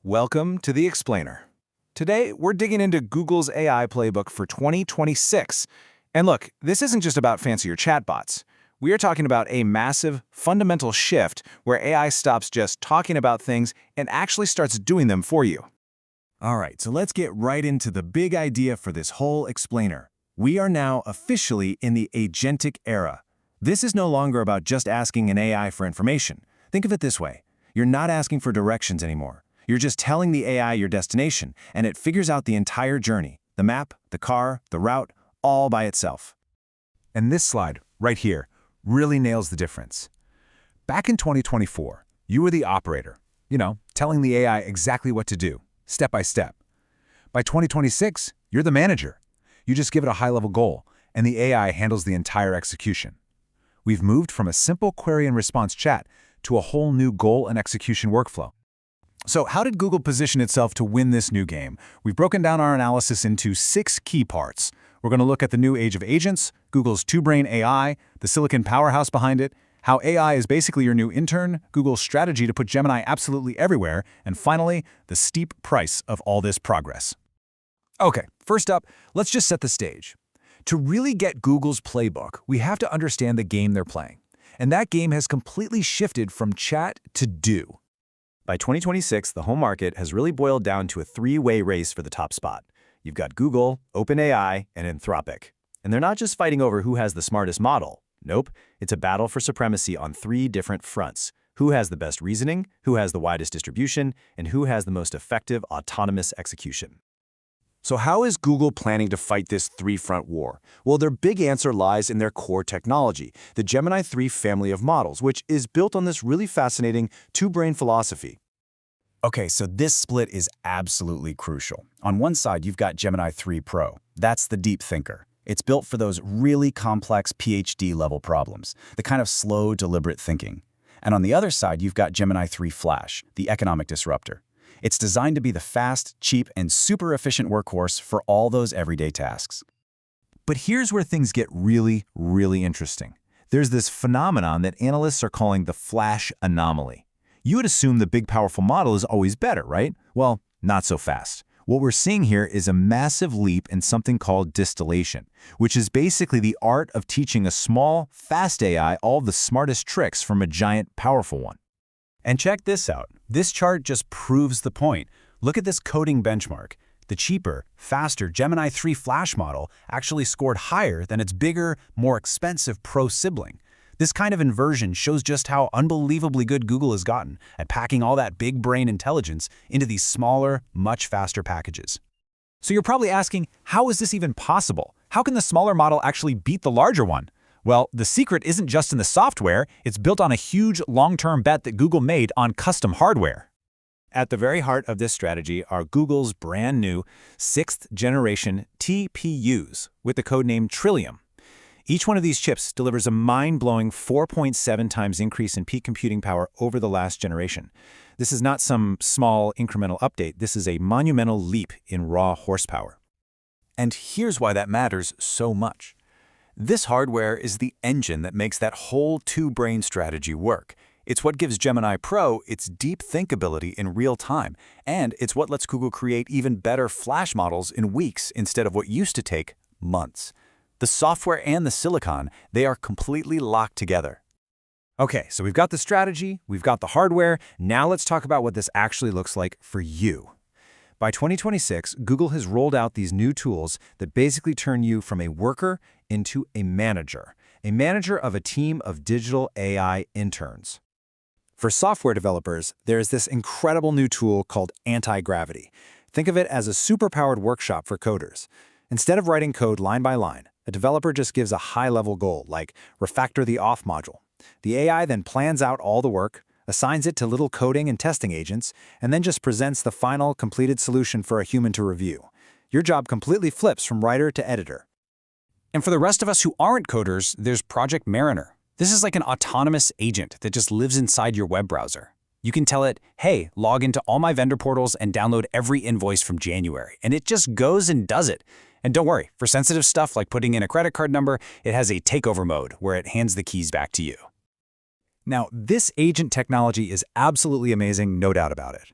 Welcome to The Explainer. Today, we're digging into Google's AI playbook for 2026. And look, this isn't just about fancier chatbots. We are talking about a massive, fundamental shift where AI stops just talking about things and actually starts doing them for you. All right, so let's get right into the big idea for this whole explainer. We are now officially in the Agentic Era. This is no longer about just asking an AI for information. Think of it this way. You're not asking for directions anymore. You're just telling the AI your destination, and it figures out the entire journey, the map, the car, the route, all by itself. And this slide, right here, really nails the difference. Back in 2024, you were the operator, telling the AI exactly what to do, step by step. By 2026, you're the manager. You just give it a high-level goal, and the AI handles the entire execution. We've moved from a simple query and response chat to a whole new goal and execution workflow. So how did Google position itself to win this new game? We've broken down our analysis into 6 key parts. We're going to look at the new age of agents, Google's two-brain AI, the silicon powerhouse behind it, how AI is basically your new intern, Google's strategy to put Gemini absolutely everywhere, and finally, the steep price of all this progress. Okay, first up, let's just set the stage. To really get Google's playbook, we have to understand the game they're playing. And that game has completely shifted from chat to do. By 2026, the home market has really boiled down to a three-way race for the top spot. You've got Google, OpenAI, and Anthropic. And they're not just fighting over who has the smartest model. Nope, it's a battle for supremacy on 3 different fronts. Who has the best reasoning, who has the widest distribution, and who has the most effective autonomous execution. So how is Google planning to fight this 3-front war? Well, their big answer lies in their core technology, the Gemini 3 family of models, which is built on this really fascinating two-brain philosophy. Okay, so this split is absolutely crucial. On one side, you've got Gemini 3 Pro. That's the deep thinker. It's built for those really complex PhD-level problems, the kind of slow, deliberate thinking. And on the other side, you've got Gemini 3 Flash, the Economic Disruptor. It's designed to be the fast, cheap, and super efficient workhorse for all those everyday tasks. But here's where things get really, really interesting. There's this phenomenon that analysts are calling the Flash anomaly. You would assume the big, powerful model is always better, right? Well, not so fast. What we're seeing here is a massive leap in something called distillation, which is basically the art of teaching a small, fast AI all the smartest tricks from a giant, powerful one. And check this out. This chart just proves the point. Look at this coding benchmark. The cheaper, faster Gemini 3 Flash model actually scored higher than its bigger, more expensive Pro sibling. This kind of inversion shows just how unbelievably good Google has gotten at packing all that big brain intelligence into these smaller, much faster packages. So you're probably asking, how is this even possible? How can the smaller model actually beat the larger one? Well, the secret isn't just in the software, it's built on a huge long-term bet that Google made on custom hardware. At the very heart of this strategy are Google's brand new 6th generation TPUs with the codename Trillium. Each one of these chips delivers a mind-blowing 4.7 times increase in peak computing power over the last generation. This is not some small incremental update, this is a monumental leap in raw horsepower. And here's why that matters so much. This hardware is the engine that makes that whole two-brain strategy work. It's what gives Gemini Pro its deep think ability in real time, and it's what lets Google create even better Flash models in weeks instead of what used to take months. The software and the silicon, they are completely locked together. Okay, so we've got the strategy, we've got the hardware, now let's talk about what this actually looks like for you. By 2026, Google has rolled out these new tools that basically turn you from a worker into a manager of a team of digital AI interns. For software developers, there's this incredible new tool called Antigravity. Think of it as a superpowered workshop for coders. Instead of writing code line by line, a developer just gives a high-level goal, like refactor the auth module. The AI then plans out all the work, assigns it to little coding and testing agents, and then just presents the final, completed solution for a human to review. Your job completely flips from writer to editor. And for the rest of us who aren't coders, there's Project Mariner. This is like an autonomous agent that just lives inside your web browser. You can tell it, hey, log into all my vendor portals and download every invoice from January. And it just goes and does it. And don't worry, for sensitive stuff like putting in a credit card number, it has a takeover mode where it hands the keys back to you. Now, this agent technology is absolutely amazing, no doubt about it.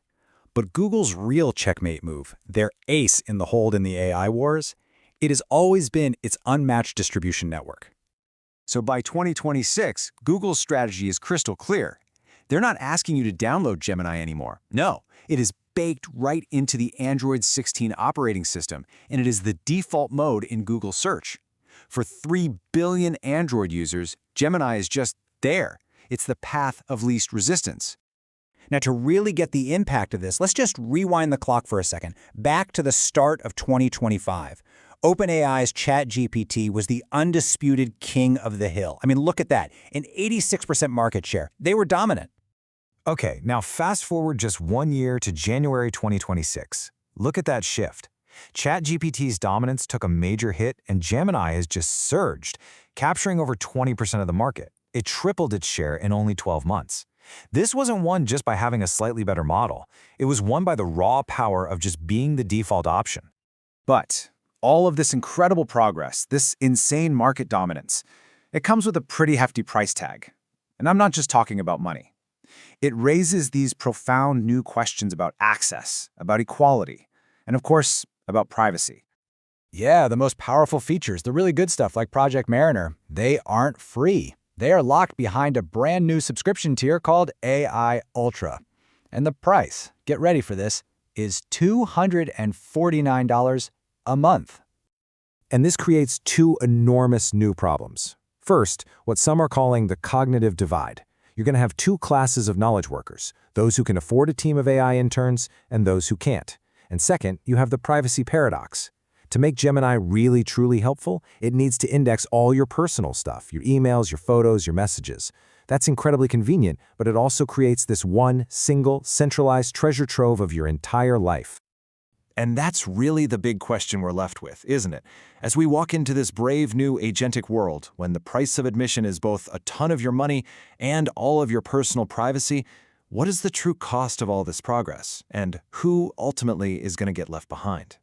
But Google's real checkmate move, their ace in the hold in the AI wars, it has always been its unmatched distribution network. So by 2026, Google's strategy is crystal clear. They're not asking you to download Gemini anymore. No, it is baked right into the Android 16 operating system, and it is the default mode in Google Search. For 3 billion Android users, Gemini is just there. It's the path of least resistance. Now, to really get the impact of this, let's just rewind the clock for a second, back to the start of 2025. OpenAI's ChatGPT was the undisputed king of the hill. I mean, look at that, an 86% market share. They were dominant. Okay, now fast forward just 1 year to January 2026. Look at that shift. ChatGPT's dominance took a major hit, and Gemini has just surged, capturing over 20% of the market. It tripled its share in only 12 months. This wasn't won just by having a slightly better model. It was won by the raw power of just being the default option. But all of this incredible progress, this insane market dominance, it comes with a pretty hefty price tag. And I'm not just talking about money. It raises these profound new questions about access, about equality, and of course, about privacy. Yeah, the most powerful features, the really good stuff like Project Mariner, they aren't free. They are locked behind a brand new subscription tier called AI Ultra. And the price, get ready for this, is $249 a month. And this creates two enormous new problems. First, what some are calling the cognitive divide. You're going to have two classes of knowledge workers, those who can afford a team of AI interns and those who can't. And second, you have the privacy paradox. To make Gemini really truly helpful, it needs to index all your personal stuff, your emails, your photos, your messages. That's incredibly convenient, but it also creates this one, single, centralized treasure trove of your entire life. And that's really the big question we're left with, isn't it? As we walk into this brave new agentic world, when the price of admission is both a ton of your money and all of your personal privacy, what is the true cost of all this progress? And who ultimately is going to get left behind?